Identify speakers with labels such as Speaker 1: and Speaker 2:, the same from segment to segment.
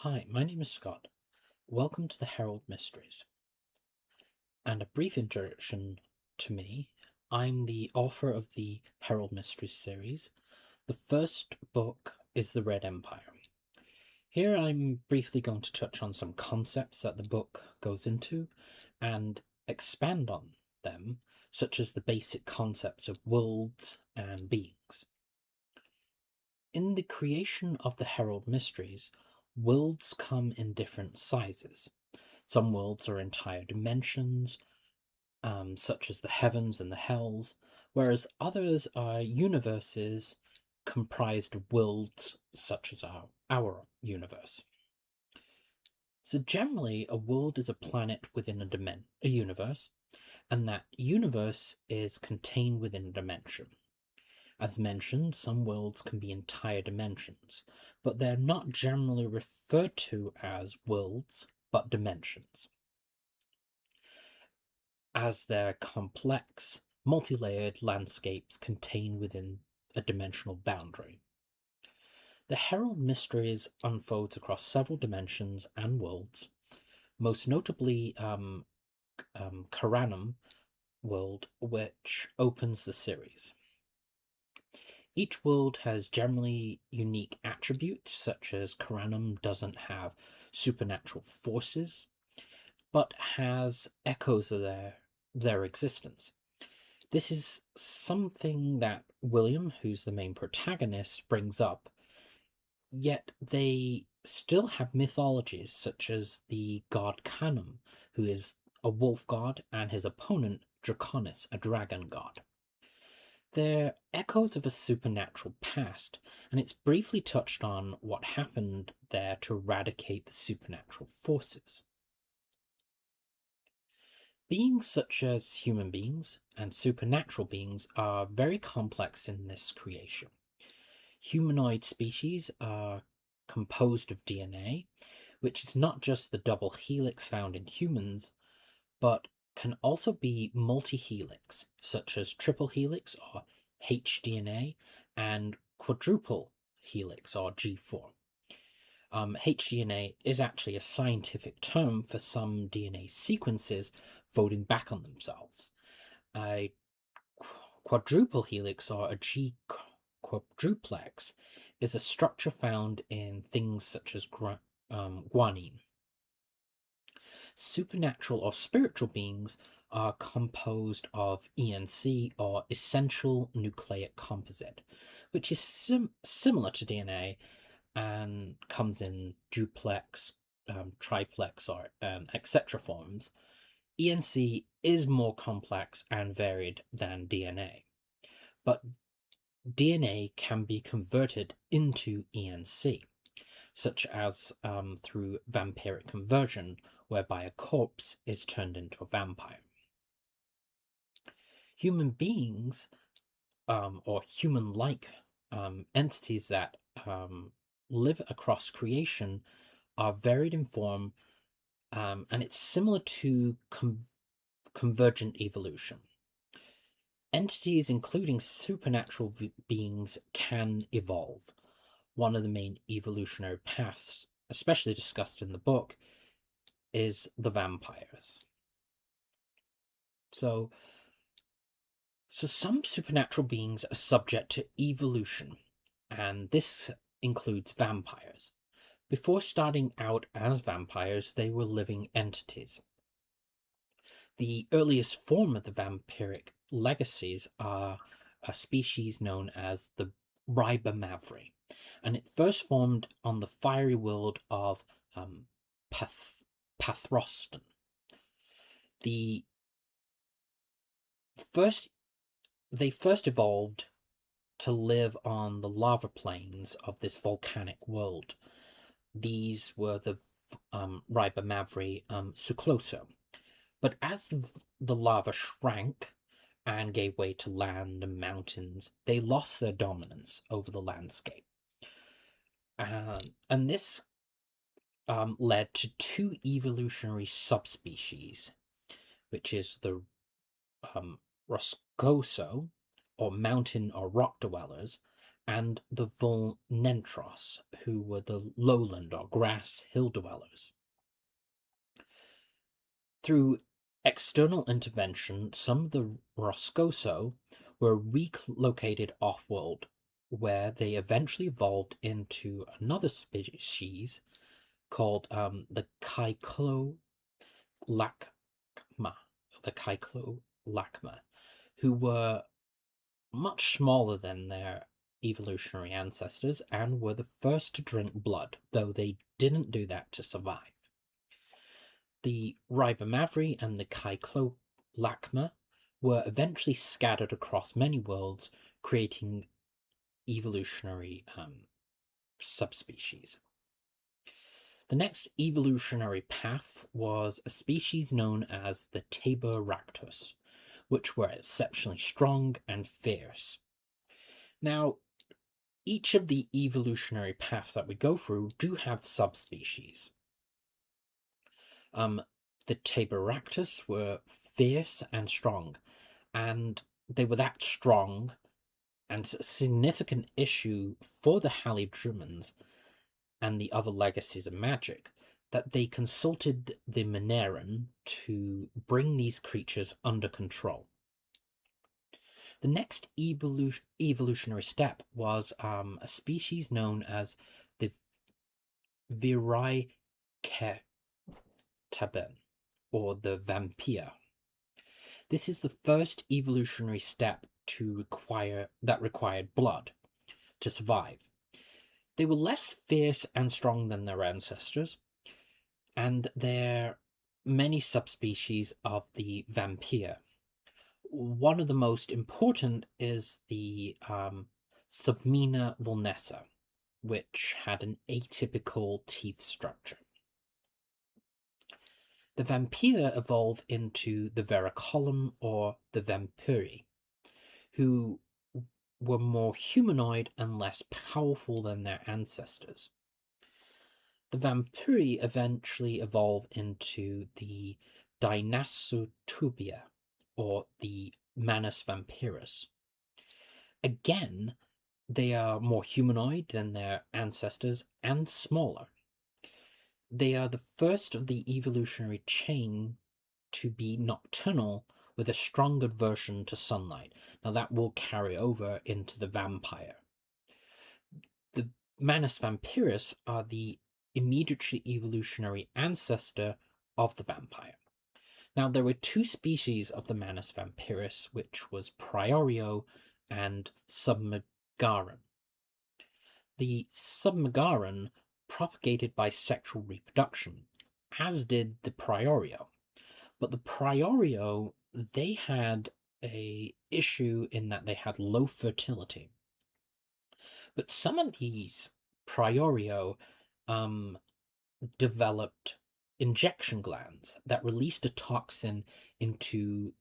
Speaker 1: Hi, my name is Scott. Welcome to the Herald Mysteries. And a brief introduction to me. I'm the author of the Herald Mysteries series. The first book is The Red Empire. Here I'm briefly going to touch on some concepts that the book goes into and expand on them, such as the basic concepts of worlds and beings. In the creation of the Herald Mysteries, worlds come in different sizes. Some worlds are entire dimensions, such as the heavens and the hells, whereas others are universes comprised of worlds, such as our universe. So generally, a world is a planet within a universe, and that universe is contained within a dimension. As mentioned, some worlds can be entire dimensions, but they're not generally referred to as worlds, but dimensions, as they're complex, multi-layered landscapes contained within a dimensional boundary. The Herald Mysteries unfolds across several dimensions and worlds, most notably Karanum world, which opens the series. Each world has generally unique attributes, such as Karanum doesn't have supernatural forces, but has echoes of their existence. This is something that William, who's the main protagonist, brings up, yet they still have mythologies such as the god Canum, who is a wolf god, and his opponent Draconis, a dragon god. They're echoes of a supernatural past, and it's briefly touched on what happened there to eradicate the supernatural forces. Beings such as human beings and supernatural beings are very complex in this creation. Humanoid species are composed of DNA, which is not just the double helix found in humans, but can also be multi-helix, such as triple helix or HDNA, and quadruple helix or G4. HDNA is actually a scientific term for some DNA sequences folding back on themselves. A quadruple helix or a G quadruplex is a structure found in things such as guanine. Supernatural or spiritual beings are composed of ENC or essential nucleic composite, which is similar to DNA and comes in duplex, triplex, or etc. forms. ENC is more complex and varied than DNA, but DNA can be converted into ENC, such as through vampiric conversion, whereby a corpse is turned into a vampire. Human beings, or human-like entities that live across creation, are varied in form, and it's similar to convergent evolution. Entities, including supernatural beings, can evolve. One of the main evolutionary paths, especially discussed in the book, is the vampires. So some supernatural beings are subject to evolution, and this includes vampires. Before starting out as vampires, they were living entities. The earliest form of the vampiric legacies are a species known as the Ribamavri, and it first formed on the fiery world of Pathroston. The first They first evolved to live on the lava plains of this volcanic world. These were the Ribamavri Sucloso. But as the lava shrank and gave way to land and mountains, they lost their dominance over the landscape. And this led to two evolutionary subspecies, which is the Roscoso, or mountain or rock dwellers, and the Volnentros, who were the lowland or grass hill dwellers. Through external intervention, some of the Roscoso were relocated off-world, where they eventually evolved into another species called the Kyclolacma, the Kyclolacma, who were much smaller than their evolutionary ancestors and were the first to drink blood, though they didn't do that to survive. The Ribamavri and the Kyclolacma were eventually scattered across many worlds, creating evolutionary subspecies. The next evolutionary path was a species known as the Taboractus, which were exceptionally strong and fierce. Now, each of the evolutionary paths that we go through do have subspecies. The Taboractus were fierce and strong, and they were that strong and a significant issue for the Halidrumans and the other legacies of magic that they consulted the Mineran to bring these creatures under control. The next evolutionary step was a species known as the Viricetaben, or the vampire. This is the first evolutionary step that required blood to survive. They were less fierce and strong than their ancestors, and there are many subspecies of the vampire. One of the most important is the Submina vulnessa, which had an atypical teeth structure. The vampire evolved into the Vericolum or the Vampiri, who were more humanoid and less powerful than their ancestors. The Vampiri eventually evolved into the Dynasotubia, or the Manus vampirus. Again, they are more humanoid than their ancestors and smaller. They are the first of the evolutionary chain to be nocturnal with a strong aversion to sunlight. Now that will carry over into the vampire. The Manus vampirus are the immediately evolutionary ancestor of the vampire. Now, there were two species of the Manus vampirus, which was Priorio and Submegaran. The Submegaran propagated by sexual reproduction, as did the Priorio. But the Priorio, they had a issue in that they had low fertility. But some of these Priorio developed injection glands that released a toxin into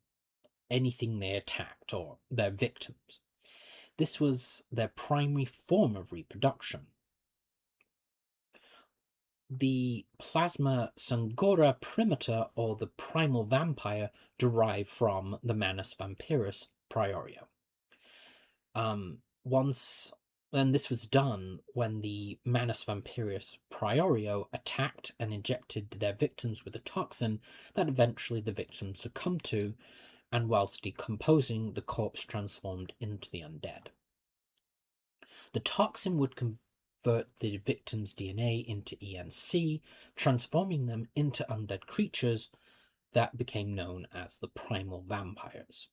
Speaker 1: anything they attacked or their victims. This was their primary form of reproduction. The plasma Sangora primata, or the primal vampire, derived from the Manus vampirus Priorio. And this was done when the Manus vampirus Priorio attacked and injected their victims with a toxin that eventually the victims succumbed to, and whilst decomposing, the corpse transformed into the undead. The toxin would convert the victim's DNA into ENC, transforming them into undead creatures that became known as the primal vampires.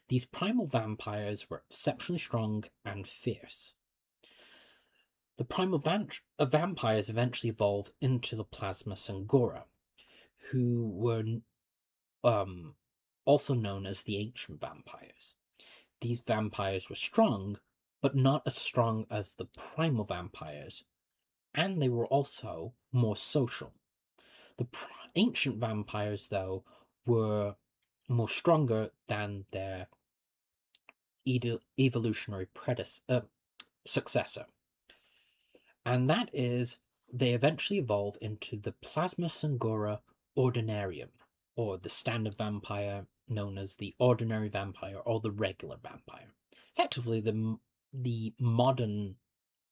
Speaker 1: These primal vampires were exceptionally strong and fierce. The primal vampires eventually evolved into the Plasma Sangora, who were also known as the ancient vampires. These vampires were strong, but not as strong as the primal vampires, and they were also more social. The ancient vampires, though, were more stronger than their evolutionary successor. And that is, they eventually evolve into the Plasma Sangora Ordinarium, or the standard vampire known as the ordinary vampire or the regular vampire. Effectively, the the modern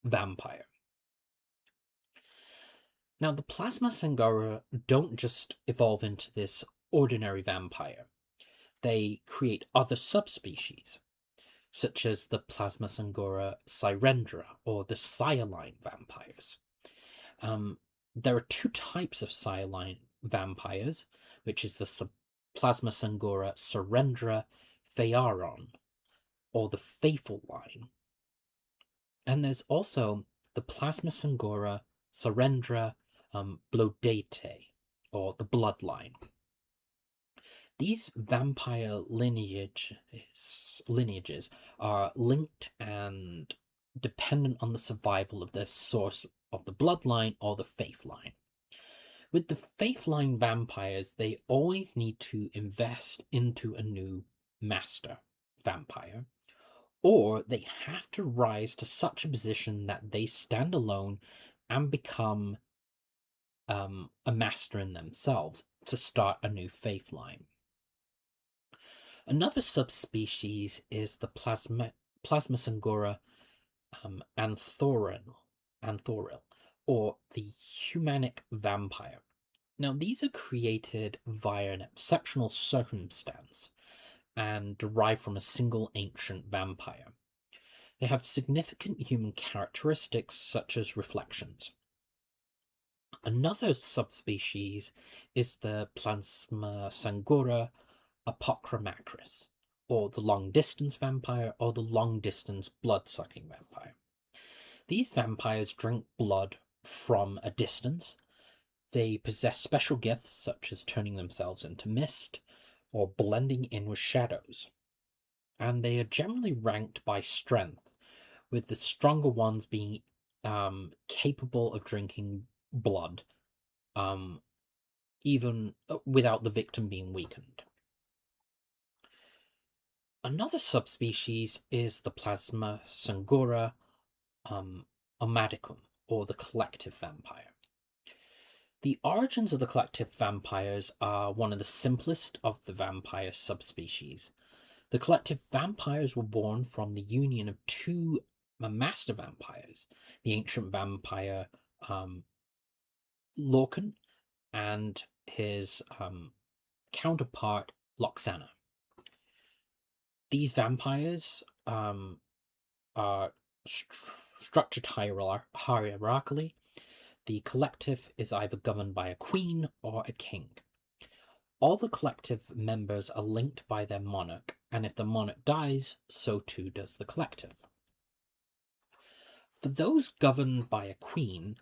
Speaker 1: vampire. Now, the Plasma Sangara don't just evolve into this ordinary vampire. They create other subspecies, such as the Plasmasangora cyrendra or the Cyaline vampires. There are two types of Cyaline vampires, which is the Plasmasangora cyrendra phaeron, or the faithful line. And there's also the Plasmasangora cyrendra blodate, or the bloodline. These vampire lineages are linked and dependent on the survival of their source of the bloodline or the faith line. With the faith line vampires, they always need to invest into a new master vampire, or they have to rise to such a position that they stand alone and become a master in themselves to start a new faith line. Another subspecies is the Plasmasangora anthoril, or the humanic vampire. Now, these are created via an exceptional circumstance and derived from a single ancient vampire. They have significant human characteristics such as reflections. Another subspecies is the Plasmasangora apochromacris, or the long-distance vampire, or the long-distance blood-sucking vampire. These vampires drink blood from a distance. They possess special gifts, such as turning themselves into mist, or blending in with shadows. And they are generally ranked by strength, with the stronger ones being capable of drinking blood, even without the victim being weakened. Another subspecies is the Plasmasangora omadicum, or the collective vampire. The origins of the collective vampires are one of the simplest of the vampire subspecies. The collective vampires were born from the union of two master vampires, the ancient vampire Lorcan and his counterpart Loxana. These vampires are structured hierarchically. The collective is either governed by a queen or a king. All the collective members are linked by their monarch, and if the monarch dies, so too does the collective. For those governed by a queen,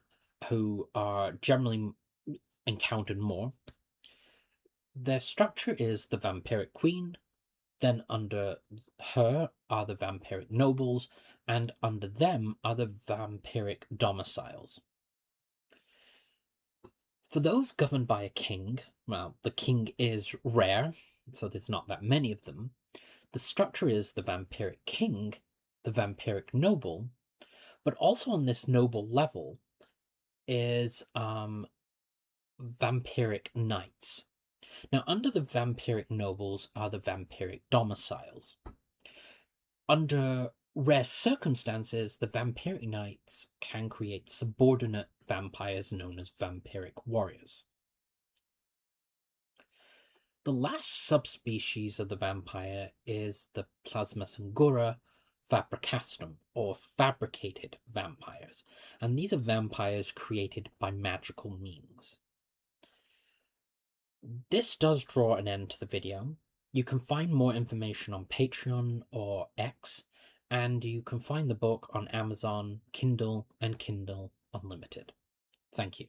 Speaker 1: who are generally encountered more, their structure is the vampiric queen, then under her are the vampiric nobles, and under them are the vampiric domiciles. For those governed by a king, well, the king is rare, so there's not that many of them. The structure is the vampiric king, the vampiric noble, but also on this noble level is vampiric knights. Now, under the vampiric nobles are the vampiric domiciles. Under rare circumstances, the vampiric knights can create subordinate vampires known as vampiric warriors. The last subspecies of the vampire is the Plasmasangora fabricastum, or fabricated vampires, and these are vampires created by magical means. This does draw an end to the video. You can find more information on Patreon or X, and you can find the book on Amazon, Kindle, and Kindle Unlimited. Thank you.